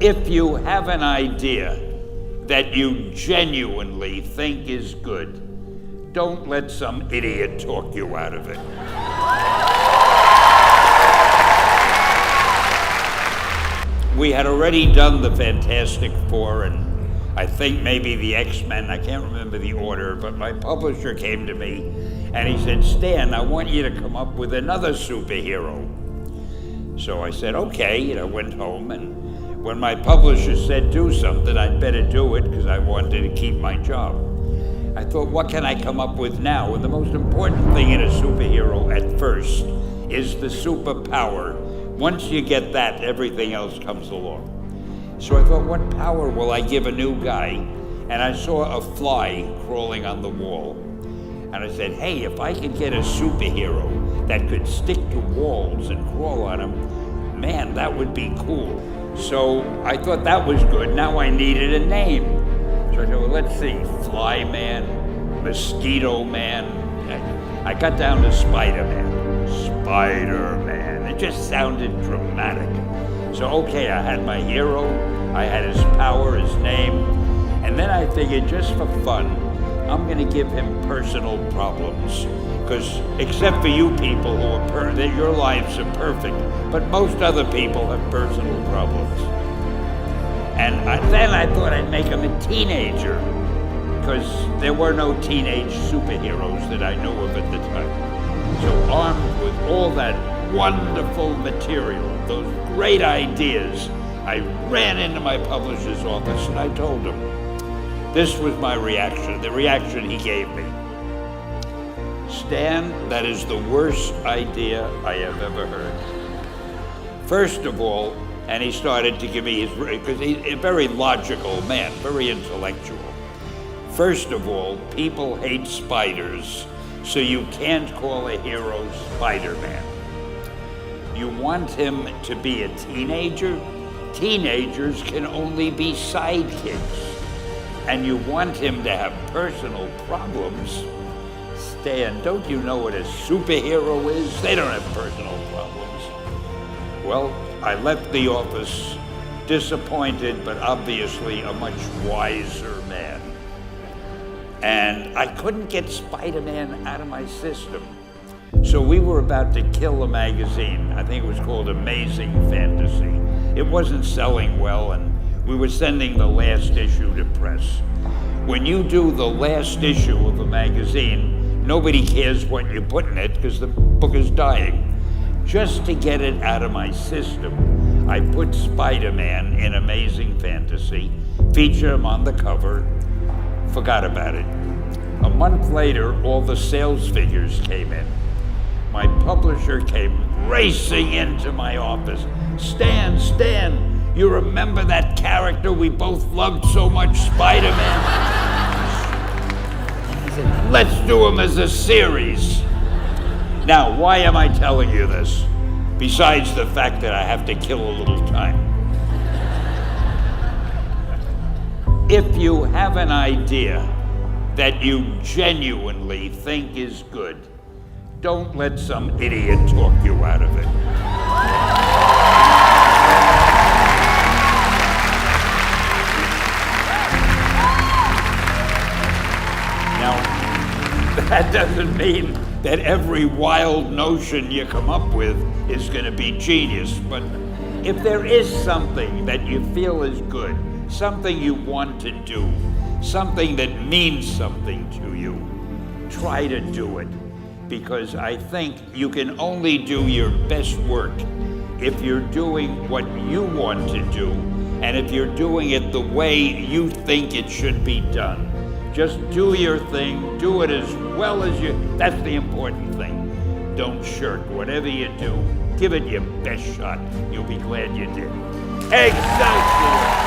If you have an idea that you genuinely think is good, don't let some idiot talk you out of it. We had already done the Fantastic Four and I think maybe the X-Men, I can't remember the order, but my publisher came to me and he said, Stan, I want you to come up with another superhero. So I said, okay, and I went home, and when my publisher said do something, I'd better do it because I wanted to keep my job. I thought, what can I come up with now? And the most important thing in a superhero at first is the superpower. Once you get that, everything else comes along. So I thought, what power will I give a new guy? And I saw a fly crawling on the wall. And I said, hey, if I could get a superhero that could stick to walls and crawl on them, man, that would be cool. So I thought that was good. Now I needed a name. So I said, well, let's see, Fly Man, Mosquito Man. I got down to Spider-Man. Spider-Man. It just sounded dramatic. So, okay, I had my hero, I had his power, his name, and then I figured just for fun, I'm gonna give him personal problems. Because except for you people who are that your lives are perfect, but most other people have personal problems. And then I thought I'd make him a teenager, because there were no teenage superheroes that I knew of at the time. So armed with all that wonderful material, those great ideas, I ran into my publisher's office and I told him. This was my reaction, the reaction he gave me. Stan, that is the worst idea I have ever heard. First of all, and he started to give me his, because he's a very logical man, very intellectual. First of all, people hate spiders, so you can't call a hero Spider-Man. You want him to be a teenager? Teenagers can only be sidekicks. And you want him to have personal problems? Stan, don't you know what a superhero is? They don't have personal problems. Well, I left the office disappointed, but obviously a much wiser man. And I couldn't get Spider-Man out of my system. So we were about to kill a magazine. I think it was called Amazing Fantasy. It wasn't selling well, and we were sending the last issue to press. When you do the last issue of a magazine, nobody cares what you put in it because the book is dying. Just to get it out of my system, I put Spider-Man in Amazing Fantasy, featured him on the cover, forgot about it. A month later, all the sales figures came in. My publisher came racing into my office. Stan, you remember that character we both loved so much, Spider-Man? He said, let's do him as a series. Now, why am I telling you this? Besides the fact that I have to kill a little time. If you have an idea that you genuinely think is good, don't let some idiot talk you out of it. Now, that doesn't mean that every wild notion you come up with is going to be genius, but if there is something that you feel is good, something you want to do, something that means something to you, try to do it. Because I think you can only do your best work if you're doing what you want to do, and if you're doing it the way you think it should be done. Just do your thing, do it as well as that's the important thing. Don't shirk. Whatever you do, give it your best shot. You'll be glad you did. Excelsior!